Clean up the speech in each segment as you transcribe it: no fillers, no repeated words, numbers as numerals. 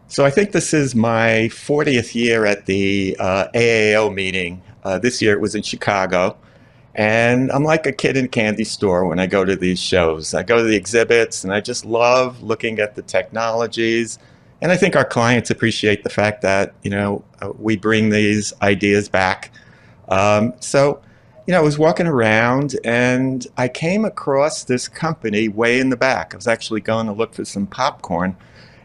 So I think this is my 40th year at the AAO meeting. This year it was in Chicago. And I'm like a kid in a candy store when I go to these shows. I go to the exhibits and I just love looking at the technologies. And I think our clients appreciate the fact that, we bring these ideas back. I was walking around and I came across this company way in the back. I was actually going to look for some popcorn.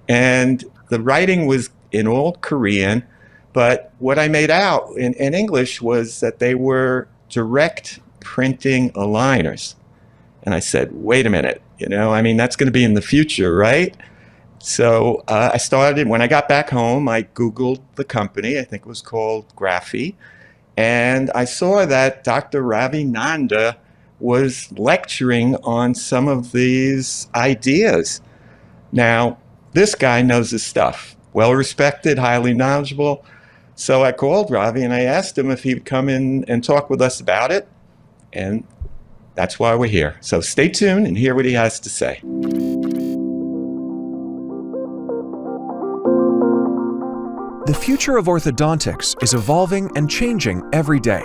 And the writing was in old Korean, but what I made out in English was that they were direct printing aligners. And I said, wait a minute, that's going to be in the future, right? So I started, when I got back home, I Googled the company. I think it was called Graphy. And I saw that Dr. Ravindra Nanda was lecturing on some of these ideas. Now, this guy knows his stuff, well respected, highly knowledgeable. So I called Ravi and I asked him if he'd come in and talk with us about it. And that's why we're here. So stay tuned and hear what he has to say. The future of orthodontics is evolving and changing every day.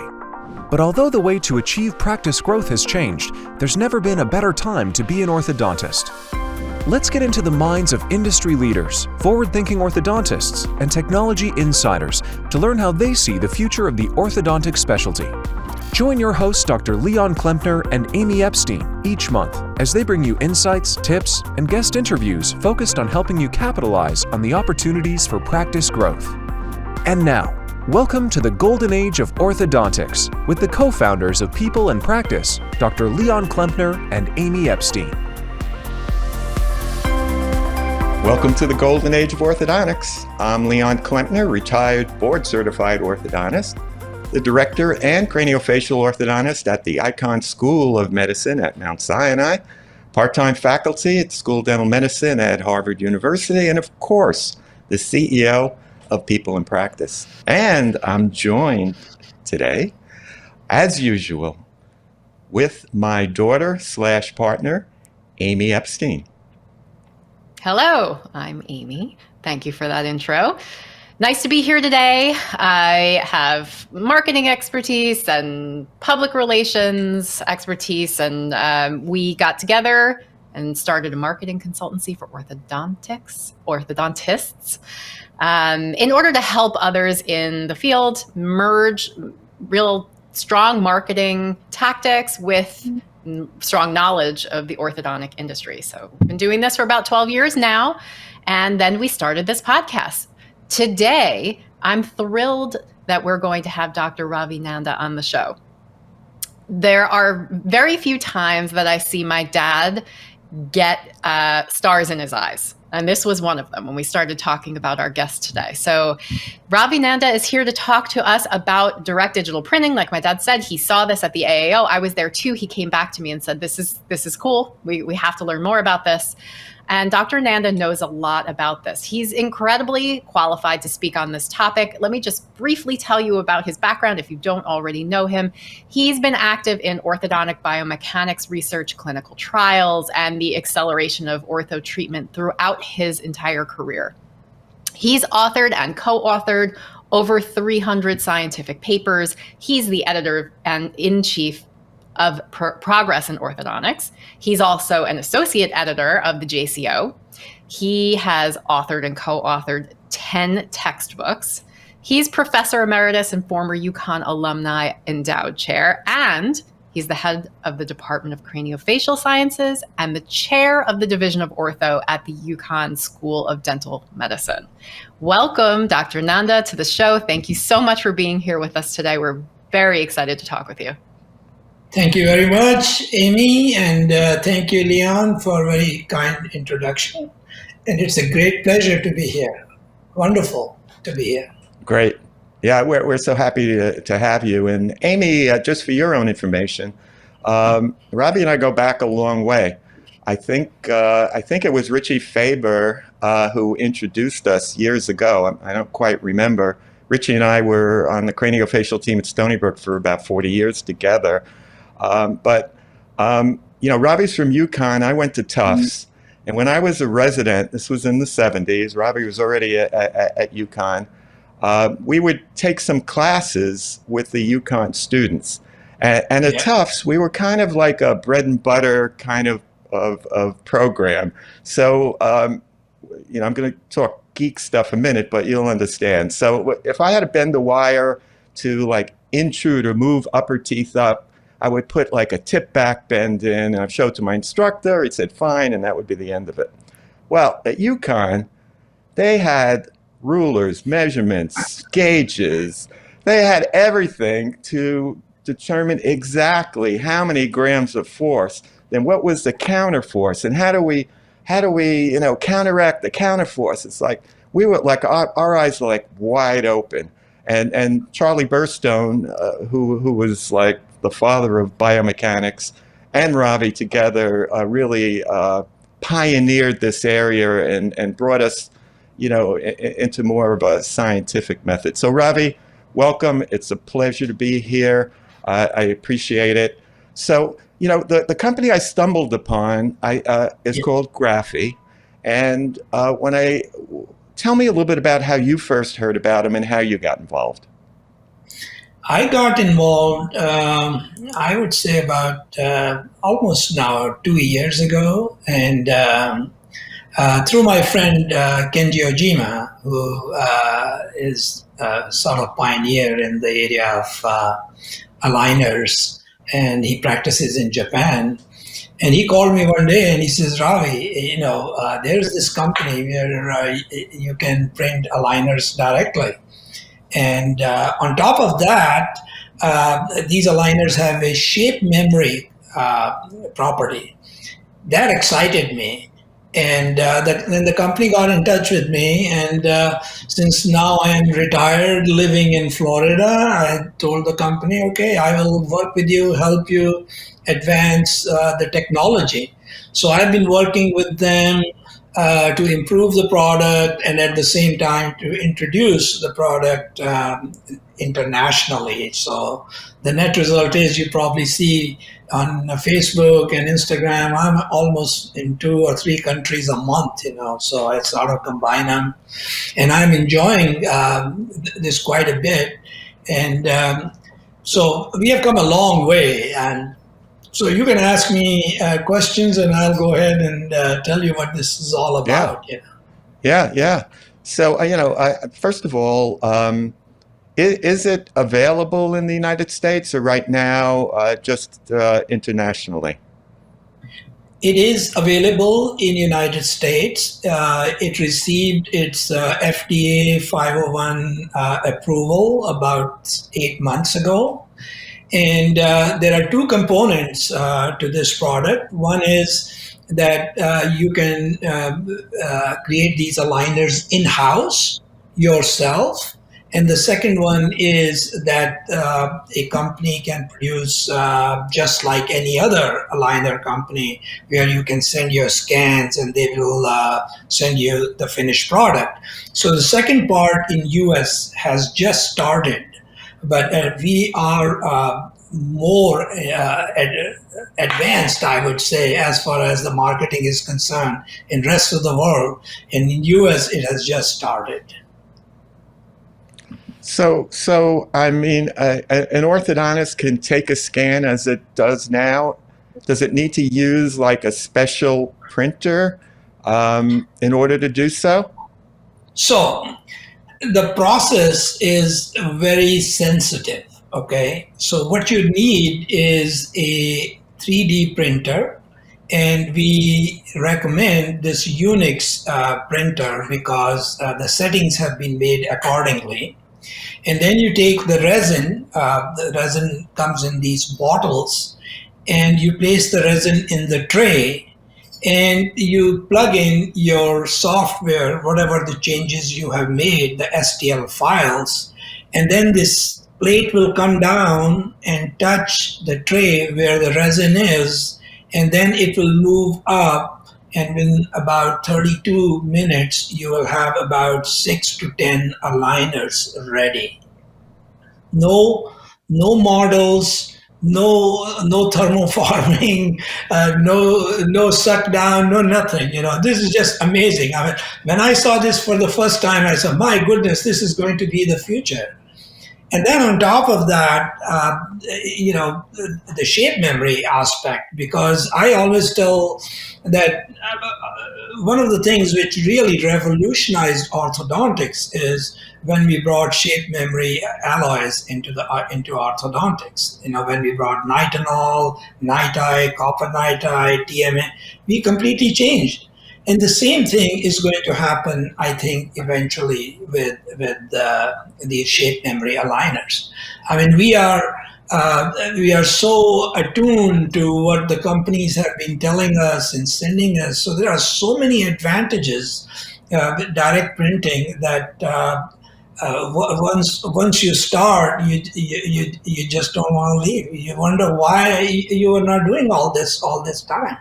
But although the way to achieve practice growth has changed, there's never been a better time to be an orthodontist. Let's get into the minds of industry leaders, forward-thinking orthodontists, and technology insiders to learn how they see the future of the orthodontic specialty. Join your hosts Dr. Leon Klempner and Amy Epstein each month as they bring you insights, tips, and guest interviews focused on helping you capitalize on the opportunities for practice growth. And now, welcome to the golden age of orthodontics with the co-founders of People and Practice, Dr. Leon Klempner and Amy Epstein. Welcome to the golden age of orthodontics. I'm Leon Klempner, retired board-certified orthodontist, the director and craniofacial orthodontist at the Icahn School of Medicine at Mount Sinai, part-time faculty at the School of Dental Medicine at Harvard University, and of course, the CEO of People in Practice. And I'm joined today, as usual, with my daughter/partner, Amy Epstein. Hello, I'm Amy. Thank you for that intro. Nice to be here today. I have marketing expertise and public relations expertise, and we got together and started a marketing consultancy for orthodontics, orthodontists, in order to help others in the field merge real strong marketing tactics with strong knowledge of the orthodontic industry. So we've been doing this for about 12 years now, and then we started this podcast. Today, I'm thrilled that we're going to have Dr. Ravindra Nanda on the show. There are very few times that I see my dad get stars in his eyes. And this was one of them when we started talking about our guest today. So Ravindra Nanda is here to talk to us about direct digital printing. Like my dad said, he saw this at the AAO. I was there too. He came back to me and said, this is cool. We have to learn more about this. And Dr. Nanda knows a lot about this. He's incredibly qualified to speak on this topic. Let me just briefly tell you about his background if you don't already know him. He's been active in orthodontic biomechanics research, clinical trials, and the acceleration of ortho treatment throughout his entire career. He's authored and co-authored over 300 scientific papers. He's the editor and in-chief of Progress in Orthodontics. He's also an associate editor of the JCO. He has authored and co-authored 10 textbooks. He's professor emeritus and former UConn alumni endowed chair, and he's the head of the Department of Craniofacial Sciences and the chair of the Division of Ortho at the UConn School of Dental Medicine. Welcome, Dr. Nanda, to the show. Thank you so much for being here with us today. We're very excited to talk with you. Thank you very much, Amy, and thank you, Leon, for a very kind introduction. And it's a great pleasure to be here. Wonderful to be here. Great. Yeah, we're so happy to have you. And Amy, just for your own information, Ravi and I go back a long way. I think it was Richie Faber who introduced us years ago. I don't quite remember. Richie and I were on the craniofacial team at Stony Brook for about 40 years together. Ravi's from UConn. I went to Tufts. And when I was a resident, this was in the 70s, Robbie was already at UConn, we would take some classes with the UConn students. And at Yeah. Tufts, we were kind of like a bread and butter kind of program. So, I'm going to talk geek stuff a minute, but you'll understand. So if I had to bend the wire to like intrude or move upper teeth up, I would put like a tip back bend in, and I'd show it to my instructor. He said, fine, and that would be the end of it. Well, at UConn, they had rulers, measurements, gauges. They had everything to determine exactly how many grams of force, then what was the counter force, and how do we counteract the counter force. It's like we were like our eyes were like wide open. And Charlie Burstone, who was like the father of biomechanics, and Ravi together really pioneered this area and brought us, into more of a scientific method. So Ravi, welcome. It's a pleasure to be here. I appreciate it. So, the company I stumbled upon is called Graphy. And tell me a little bit about how you first heard about them and how you got involved. I got involved, I would say about almost now 2 years ago, and through my friend Kenji Ojima, who is sort of pioneer in the area of aligners, and he practices in Japan. And he called me one day and he says, Ravi, there's this company where you can print aligners directly. And on top of that, these aligners have a shape memory property. That excited me. And then the company got in touch with me. And since now I am retired living in Florida, I told the company, okay, I will work with you, help you advance the technology. So I've been working with them to improve the product and at the same time to introduce the product internationally. So the net result is you probably see on Facebook and Instagram, I'm almost in 2 or 3 countries a month, so I sort of combine them. And I'm enjoying this quite a bit. And so we have come a long way. And so you can ask me questions and I'll go ahead and tell you what this is all about. Yeah. So, first of all, is it available in the United States or right now just internationally? It is available in the United States. It received its FDA 501 approval about 8 months ago. And there are 2 components to this product. One is that you can create these aligners in-house yourself. And the second one is that a company can produce just like any other aligner company, where you can send your scans and they will send you the finished product. So the second part in US has just started, but we are more advanced, I would say, as far as the marketing is concerned in the rest of the world. And in US, it has just started. So I mean, an orthodontist can take a scan as it does now. Does it need to use like a special printer in order to do so? So the process is very sensitive, okay? So what you need is a 3D printer, and we recommend this Unix printer because the settings have been made accordingly. And then you take the resin comes in these bottles, and you place the resin in the tray, and you plug in your software, whatever the changes you have made, the STL files, and then this plate will come down and touch the tray where the resin is, and then it will move up. And in about 32 minutes, you will have about 6 to 10 aligners ready. No models, no thermoforming, no suck down, no nothing. This is just amazing. I mean, when I saw this for the first time, I said, my goodness, this is going to be the future. And then on top of that, the shape memory aspect, because I always tell that one of the things which really revolutionized orthodontics is when we brought shape memory alloys into orthodontics. When we brought nitinol, nitide, copper nitide, TMA, we completely changed. And the same thing is going to happen, I think, eventually with these shape memory aligners. I mean, we are so attuned to what the companies have been telling us and sending us. So there are so many advantages with direct printing that once you start, you just don't want to leave. You wonder why you are not doing all this time.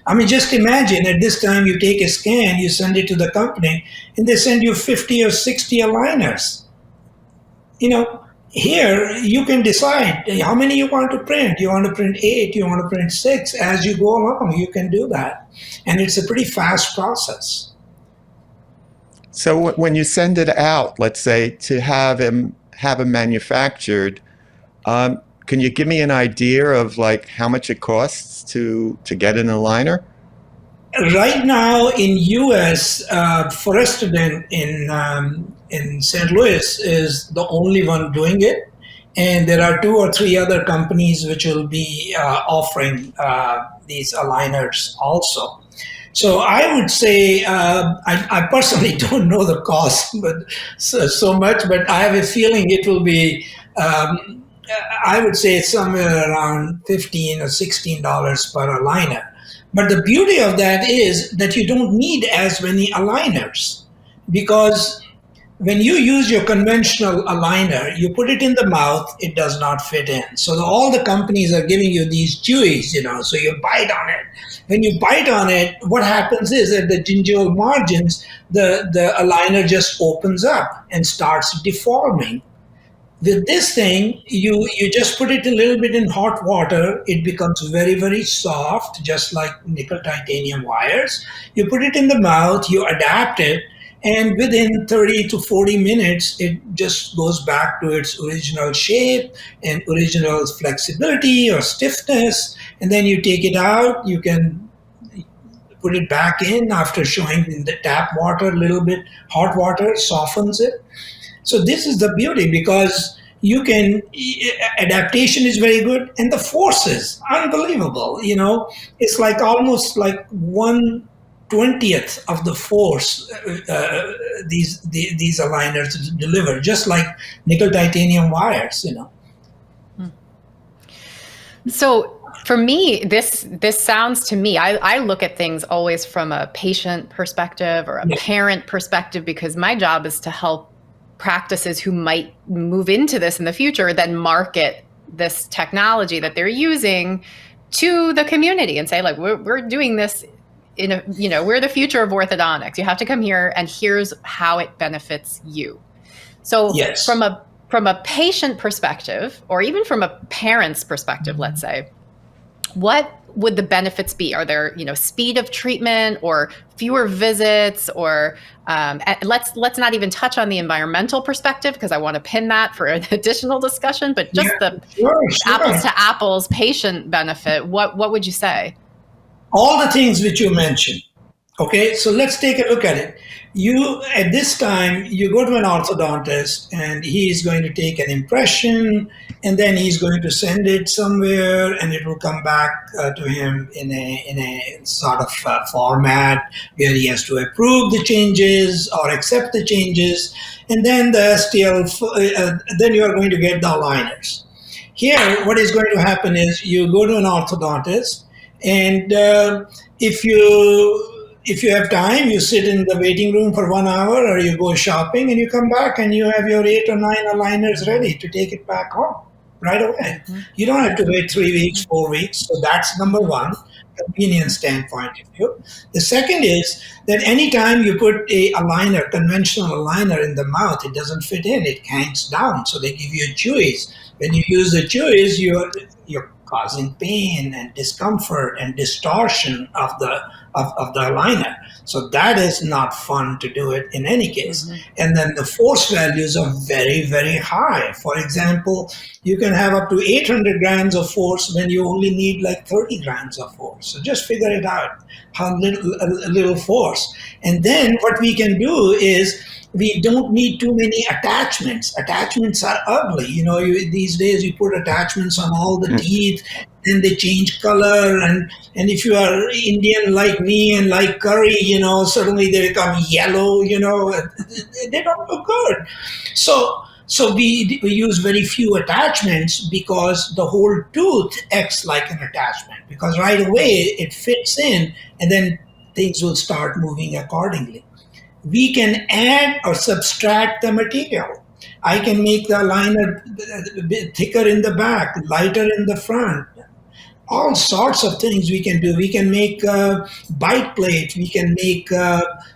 I mean, just imagine at this time you take a scan, you send it to the company, and they send you 50 or 60 aligners. Here you can decide how many you want to print. You want to print 8, you want to print 6. As you go along, you can do that. And it's a pretty fast process. So when you send it out, let's say, to have them manufactured, can you give me an idea of like how much it costs to get an aligner? Right now in U.S., Forestodent in St. Louis is the only one doing it, and there are 2 or 3 other companies which will be offering these aligners also. So I would say I personally don't know the cost, but so much, but I have a feeling it will be. I would say it's somewhere around $15 or $16 per aligner. But the beauty of that is that you don't need as many aligners, because when you use your conventional aligner, you put it in the mouth, it does not fit in. So all the companies are giving you these chewies, so you bite on it. When you bite on it, what happens is that the gingival margins, the aligner just opens up and starts deforming. With this thing, you just put it a little bit in hot water. It becomes very, very soft, just like nickel titanium wires. You put it in the mouth, you adapt it, and within 30 to 40 minutes, it just goes back to its original shape and original flexibility or stiffness. And then you take it out, you can put it back in after showing in the tap water, a little bit hot water softens it. So this is the beauty, because you can, adaptation is very good, and the force is unbelievable. It's like almost like 1/20th of the force these aligners deliver, just like nickel titanium wires. So for me, this sounds to me, I look at things always from a patient perspective or a parent perspective, because my job is to help practices who might move into this in the future then market this technology that they're using to the community and say, like, we're doing this we're the future of orthodontics. You have to come here, and here's how it benefits you. So yes. From a patient perspective, or even from a parent's perspective, let's say, what would the benefits be? Are there, speed of treatment or fewer visits, or let's not even touch on the environmental perspective, because I want to pin that for an additional discussion, but just Sure. apples to apples patient benefit, what would you say? All the things which you mentioned. Okay, so let's take a look at it. At this time, you go to an orthodontist, and he is going to take an impression, and then he's going to send it somewhere, and it will come back to him in a sort of format where he has to approve the changes or accept the changes, and then then you are going to get the aligners. Here, what is going to happen is you go to an orthodontist, and if you have time, you sit in the waiting room for 1 hour, or you go shopping and you come back and you have your 8 or 9 aligners ready to take it back home, right away. You don't have to wait 3 weeks, 4 weeks. So that's number one, convenience standpoint of view. The second is that anytime you put a aligner, conventional aligner in the mouth, it doesn't fit in, it hangs down. So they give you chewies. When you use the chewies, you're causing pain and discomfort and distortion of the aligner. So that is not fun to do it in any case. And then the force values are very, very high. For example, you can have up to 800 grams of force when you only need like 30 grams of force. So just figure it out, how little force. And then what we can do is we don't need too many attachments. Attachments are ugly. These days you put attachments on all the teeth, and they change color. And if you are Indian like me and like curry, suddenly they become yellow. They don't look good. So we use very few attachments because the whole tooth acts like an attachment. Because right away it fits in, and then things will start moving accordingly. We can add or subtract the material. I can make the aligner thicker in the back, lighter in the front. All sorts of things we can do. We can make bite plates. We can make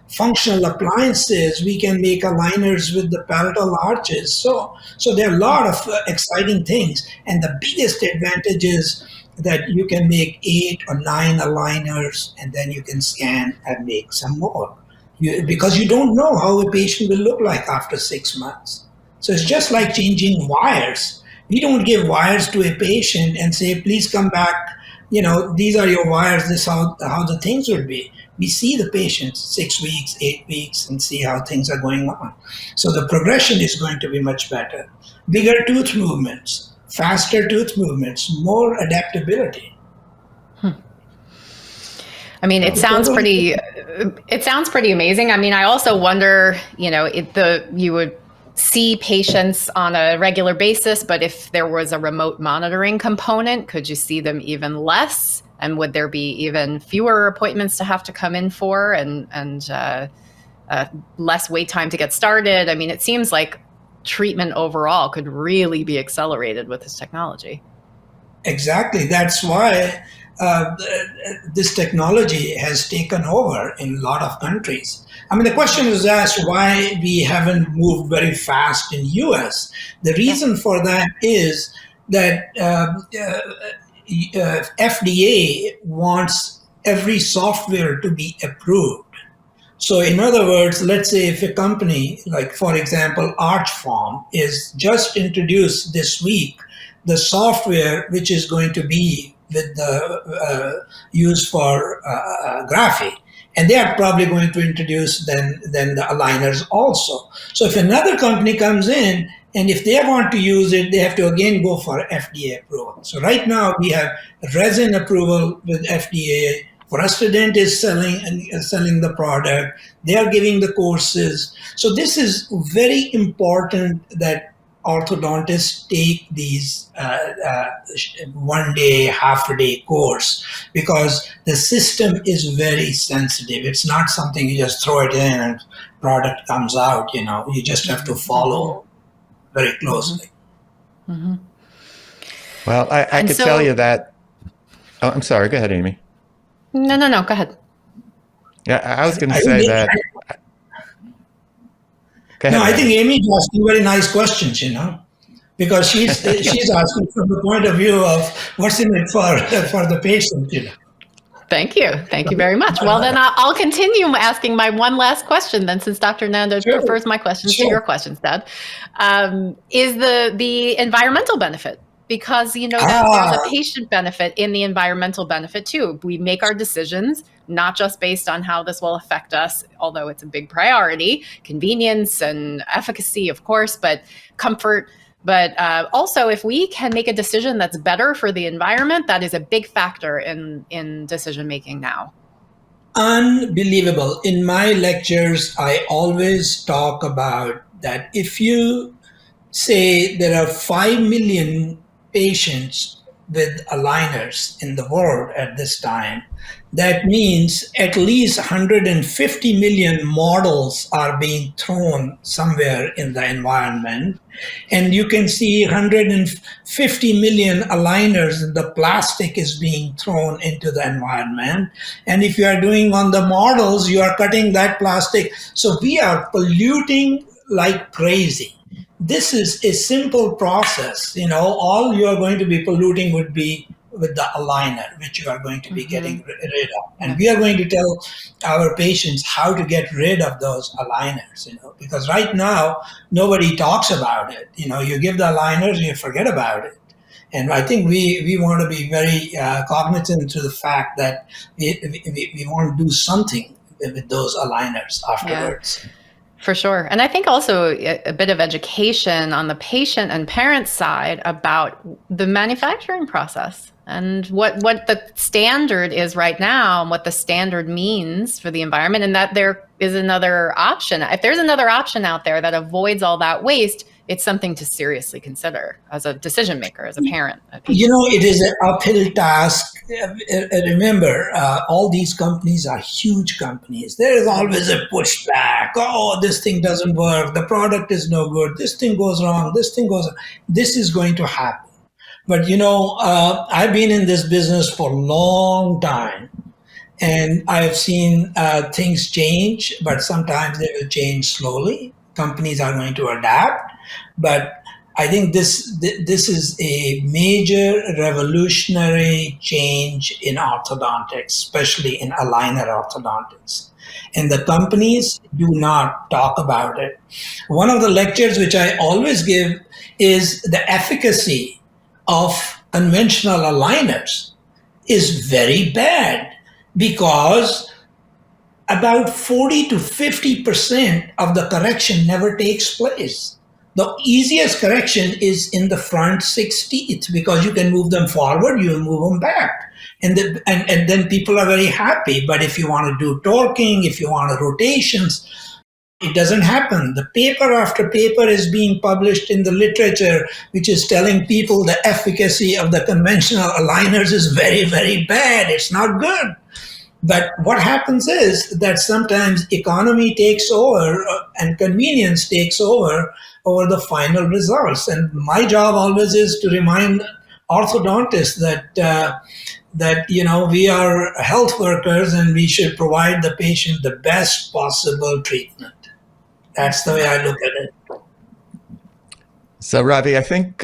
functional appliances. We can make aligners with the palatal arches. So there are a lot of exciting things. And the biggest advantage is that you can make 8 or 9 aligners, and then you can scan and make some more. Because you don't know how a patient will look like after 6 months. So it's just like changing wires. We don't give wires to a patient and say, please come back, these are your wires, this is how the things would be. We see the patient 6 weeks, 8 weeks, and see how things are going on. So the progression is going to be much better. Bigger tooth movements, faster tooth movements, more adaptability. I mean, it sounds pretty amazing. I mean, I also wonder, you would see patients on a regular basis, but if there was a remote monitoring component, could you see them even less? And would there be even fewer appointments to have to come in for, and less wait time to get started? I mean, it seems like treatment overall could really be accelerated with this technology. Exactly. That's why this technology has taken over in a lot of countries. I mean, the question was asked why we haven't moved very fast in US. The reason for that is that FDA wants every software to be approved. So in other words, let's say if a company, like for example, Archform, is just introduced this week the software which is going to be with the used for Graphy, and they are probably going to introduce then the aligners also. So if another company comes in and if they want to use it, they have to again go for FDA approval. So right now we have resin approval with FDA. Orthodontists is selling the product. They are giving the courses. So this is very important that orthodontists take these 1 day, half a day course, because the system is very sensitive. It's not something you just throw it in and product comes out. You just have to follow very closely. Mm-hmm. Well, I could tell you that. Oh, I'm sorry. Go ahead, Amy. No. Go ahead. Yeah, I was going to say that. No, I think Amy's asking very nice questions, because she's asking from the point of view of what's in it for the patient, Thank you very much. Well, then I'll continue asking my one last question then, since Dr. Nanda prefers my questions to your questions, Dad. Is the environmental benefit? Because there's a patient benefit in the environmental benefit too. We make our decisions not just based on how this will affect us, although it's a big priority, convenience and efficacy, of course, but comfort. But also, if we can make a decision that's better for the environment, that is a big factor in decision making now. Unbelievable. In my lectures, I always talk about that if you say there are 5 million patients with aligners in the world at this time, that means at least 150 million models are being thrown somewhere in the environment. And you can see 150 million aligners, and the plastic is being thrown into the environment. And if you are doing on the models, you are cutting that plastic. So we are polluting like crazy. This is a simple process. All you are going to be polluting would be with the aligner, which you are going to be getting rid of. And we are going to tell our patients how to get rid of those aligners, because right now nobody talks about it. You give the aligners and you forget about it. And I think we want to be very cognizant to the fact that we want to do something with those aligners afterwards. Yeah. For sure. And I think also a bit of education on the patient and parent side about the manufacturing process and what the standard is right now and what the standard means for the environment, and that there is another option. If there's another option out there that avoids all that waste, it's something to seriously consider as a decision maker, as a parent. It is an uphill task. Remember, all these companies are huge companies. There is always a pushback. Oh, this thing doesn't work. The product is no good. This thing goes wrong. This thing goes wrong. This is going to happen. But, I've been in this business for a long time. And I've seen things change, but sometimes they will change slowly. Companies are going to adapt. But I think this is a major revolutionary change in orthodontics, especially in aligner orthodontics. And the companies do not talk about it. One of the lectures which I always give is the efficacy of conventional aligners is very bad, because about 40 to 50% of the correction never takes place. The easiest correction is in the front 6 teeth, because you can move them forward, you move them back. And then people are very happy. But if you want to do torquing, if you want rotations, it doesn't happen. The paper after paper is being published in the literature, which is telling people the efficacy of the conventional aligners is very, very bad. It's not good. But what happens is that sometimes economy takes over and convenience takes over the final results. And my job always is to remind orthodontists that we are health workers and we should provide the patient the best possible treatment. That's the way I look at it. So, Ravi, I think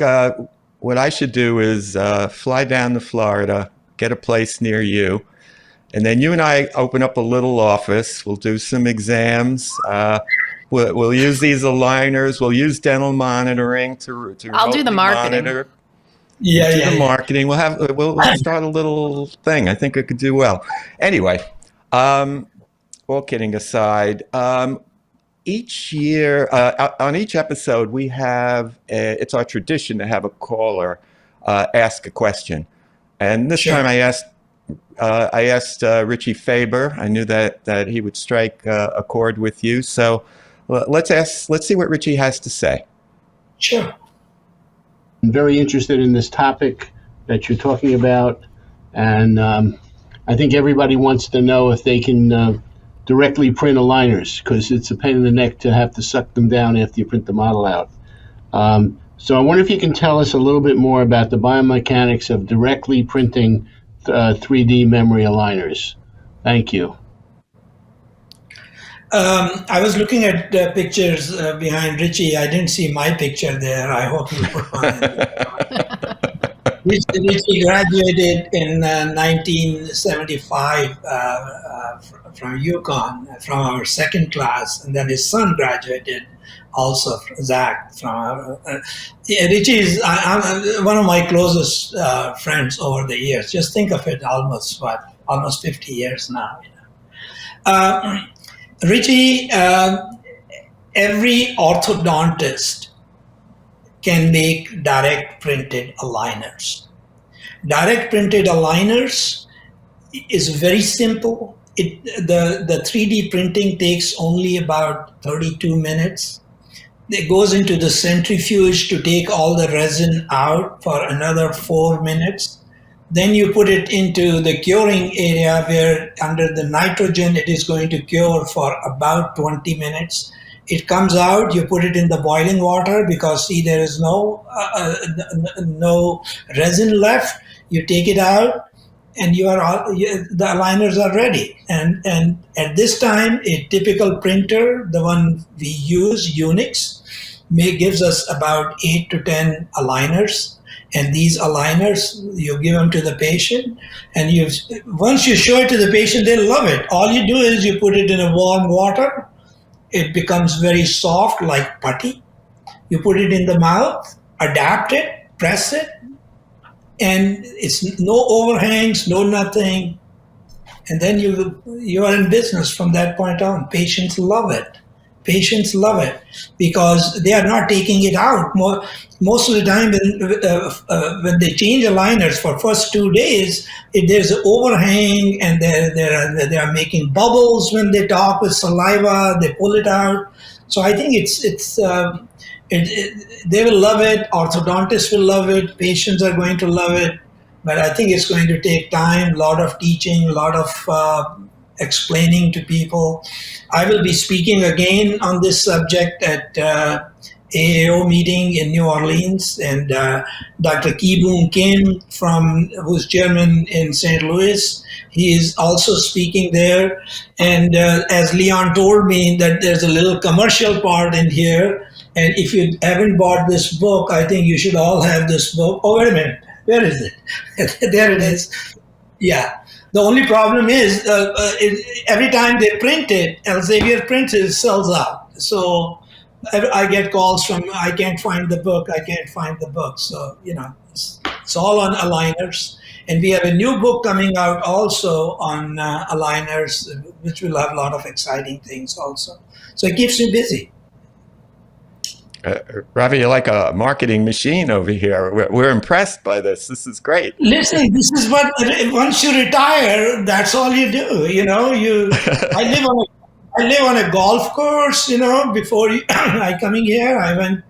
what I should do is fly down to Florida, get a place near you, and then you and I open up a little office. We'll do some exams. We'll use these aligners. We'll use dental monitoring to I'll do the marketing. Monitor. Yeah, the marketing. We'll start a little thing. I think it could do well. Anyway, all kidding aside, each year on each episode we have it's our tradition to have a caller ask a question, and this time I asked Richie Faber. I knew that he would strike a chord with you, so let's see what Richie has to say. Sure. I'm very interested in this topic that you're talking about, and I think everybody wants to know if they can directly print aligners, because it's a pain in the neck to have to suck them down after you print the model out. So I wonder if you can tell us a little bit more about the biomechanics of directly printing 3D memory aligners. Thank you. I was looking at the pictures behind Richie. I didn't see my picture there. I hope you put mine. Richie graduated in 1975 from UConn, from our second class, and then his son graduated also, Zach. Richie is one of my closest friends over the years. Just think of it, almost 50 years now. Richie, every orthodontist can make direct printed aligners. Direct printed aligners is very simple. The 3D printing takes only about 32 minutes. It goes into the centrifuge to take all the resin out for another 4 minutes. Then you put it into the curing area where under the nitrogen it is going to cure for about 20 minutes. It comes out, you put it in the boiling water because see there is no resin left. You take it out and the aligners are ready. And at this time, a typical printer, the one we use, Unix, gives us about 8 to 10 aligners. And these aligners, you give them to the patient, and once you show it to the patient, they love it. All you do is you put it in a warm water. It becomes very soft like putty. You put it in the mouth, adapt it, press it, and it's no overhangs, no nothing. And then you are in business from that point on. Patients love it. Patients love it because they are not taking it out. Most of the time when they change aligners for first 2 days, there's an overhang and they are making bubbles when they talk with saliva, they pull it out. So I think they will love it, orthodontists will love it, patients are going to love it, but I think it's going to take time, a lot of teaching, a lot of explaining to people. I will be speaking again on this subject at AAO meeting in New Orleans, and Dr. Ki-Boom Kim, who's German in St. Louis, he is also speaking there. And as Leon told me, that there's a little commercial part in here. And if you haven't bought this book, I think you should all have this book. Oh, wait a minute. Where is it? There it is. Yeah. The only problem is every time they print it, Elsevier prints it, sells out. So I get calls from, I can't find the book. So, it's all on aligners. And we have a new book coming out also on aligners, which will have a lot of exciting things also. So it keeps me busy. Ravi, you're like a marketing machine over here. We're impressed by this. This is great. Listen, this is what, once you retire, that's all you do. I live on a golf course, before I coming here, I went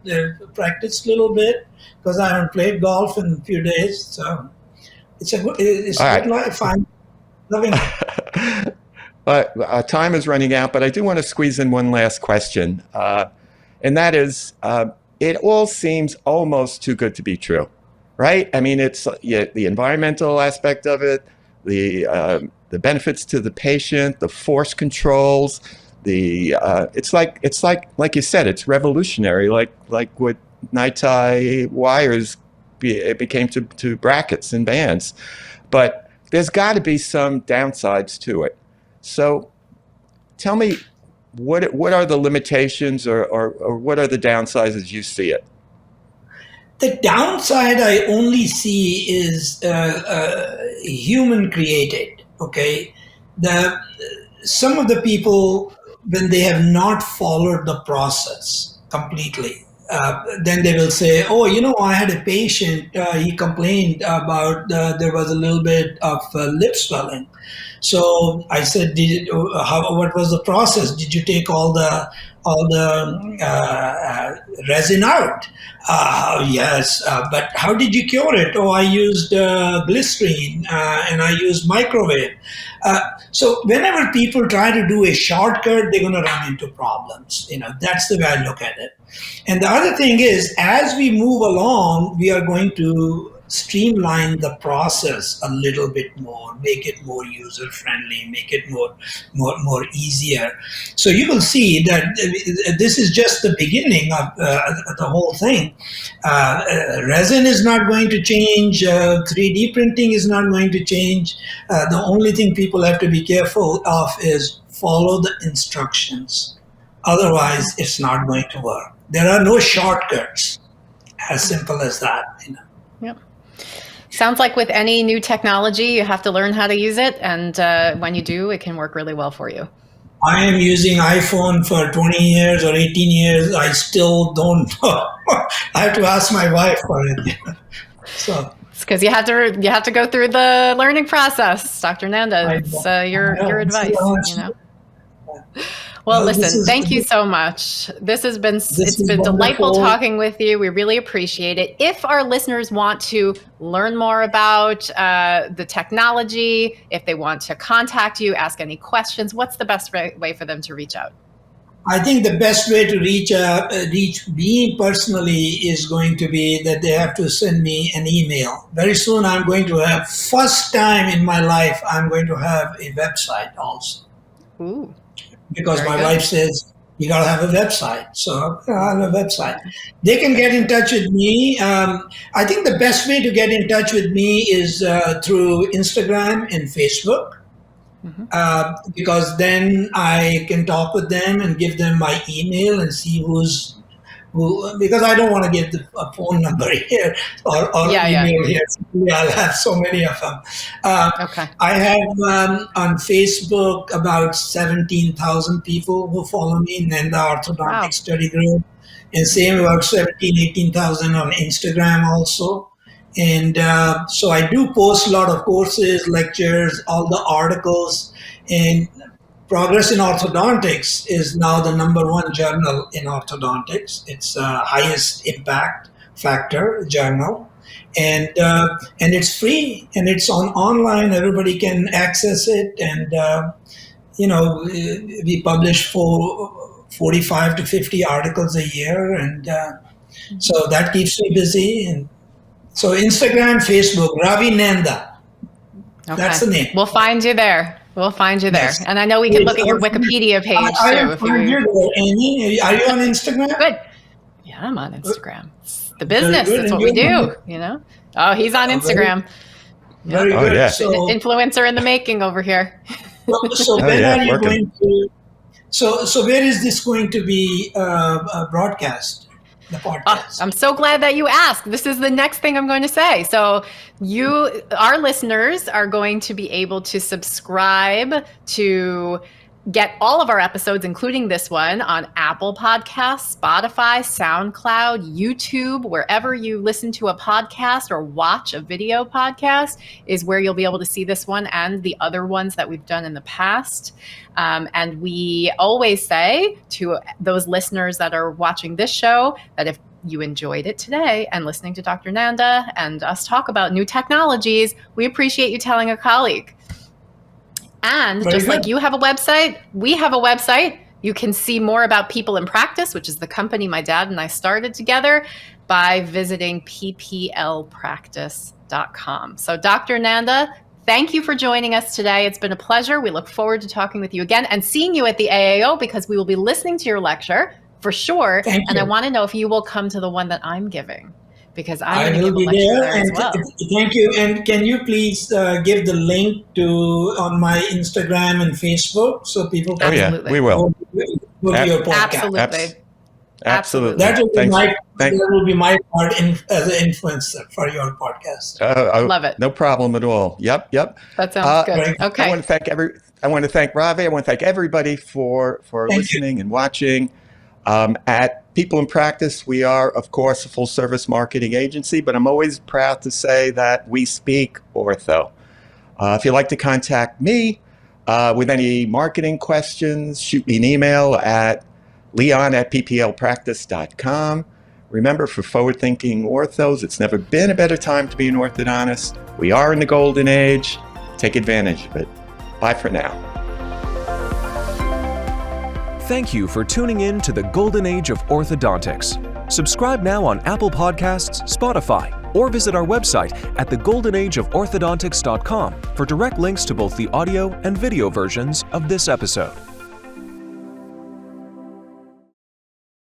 practiced a little bit because I haven't played golf in a few days. So it's a good life. I'm loving it. Time is running out, but I do want to squeeze in one last question. And that is, it all seems almost too good to be true, right? I mean, it's the environmental aspect of it, the benefits to the patient, the force controls, it's like you said, it's revolutionary, like what night-tie wires became to brackets and bands. But there's got to be some downsides to it. So tell me, what are the limitations or what are the downsides as you see it? The downside I only see is human created. Okay, some of the people, when they have not followed the process completely, then they will say, "Oh, I had a patient. He complained about there was a little bit of lip swelling." So I said, what was the process? Did you take all the resin out? Yes, but how did you cure it? Oh, I used glycerine and I used microwave. So whenever people try to do a shortcut, they're going to run into problems. That's the way I look at it. And the other thing is, as we move along, we are going to streamline the process a little bit more, make it more user friendly, make it more easier. So you will see that this is just the beginning of the whole thing. Resin is not going to change. 3D printing is not going to change. The only thing people have to be careful of is follow the instructions. Otherwise, it's not going to work. There are no shortcuts. As simple as that. Yep. Sounds like with any new technology, you have to learn how to use it. And when you do, it can work really well for you. I am using iPhone for 20 years or 18 years. I still don't know. I have to ask my wife for it. So it's because you have to go through the learning process, Dr. Nanda. It's your advice. Well, This listen, is thank you so much. It's been delightful wonderful. talking with you. We really appreciate it. If our listeners want to learn more about the technology, if they want to contact you, ask any questions, what's the best way for them to reach out? I think the best way to reach me personally is going to be that they have to send me an email. Very soon I'm going to have, first time in my life, I'm going to have a website also. Ooh. Because Very my good. wife says, you got to have a website. So I have a website. They can get in touch with me. I think the best way to get in touch with me is through Instagram and Facebook. Because then I can talk with them and give them my email and see because I don't want to give a phone number here or email here. I'll have so many of them. Okay. I have on Facebook about 17,000 people who follow me, Nanda Orthodontic Study Group, and same about 18,000 on Instagram also. And so I do post a lot of courses, lectures, all the articles, and Progress in Orthodontics is now the #1 journal in orthodontics. It's highest impact factor journal, and it's free and it's online. Everybody can access it, and we publish 45 to 50 articles a year, and so that keeps me busy. And so Instagram, Facebook, Ravindra Nanda. Okay. That's the name. We'll find you there. Yes. And I know we can look at your Wikipedia page too. If you Amy, are you on Instagram? Good. Yeah, I'm on Instagram. It's the business. That's what we do, Oh, he's on Instagram. Very Oh, good. yeah. So, Influencer in the making over here. so when yeah, are you working. going to? So where is this going to be broadcast? The podcast. I'm so glad that you asked. This is the next thing I'm going to say. So our listeners are going to be able to subscribe to get all of our episodes, including this one, on Apple Podcasts, Spotify, SoundCloud, YouTube, wherever you listen to a podcast or watch a video podcast is where you'll be able to see this one and the other ones that we've done in the past. And we always say to those listeners that are watching this show that if you enjoyed it today and listening to Dr. Nanda and us talk about new technologies, we appreciate you telling a colleague. And just like you have a website, we have a website. You can see more about People in Practice, which is the company my dad and I started together, by visiting pplpractice.com. So Dr. Nanda, thank you for joining us today. It's been a pleasure. We look forward to talking with you again and seeing you at the AAO because we will be listening to your lecture for sure. And I want to know if you will come to the one that I'm giving. Because I will be there and as well. Thank you. And can you please give the link on my Instagram and Facebook so people can? Oh yeah, we will. Go to your podcast. Absolutely. That will be my part as an influencer for your podcast. Love it. No problem at all. Yep. That sounds good. Okay. I want to thank Ravi. I want to thank everybody for listening and watching. At People in Practice, we are, of course, a full-service marketing agency, but I'm always proud to say that we speak ortho. If you'd like to contact me with any marketing questions, shoot me an email at leon@pplpractice.com. Remember, for forward-thinking orthos, it's never been a better time to be an orthodontist. We are in the golden age. Take advantage of it. Bye for now. Thank you for tuning in to the Golden Age of Orthodontics. Subscribe now on Apple Podcasts, Spotify, or visit our website at thegoldenageoforthodontics.com for direct links to both the audio and video versions of this episode.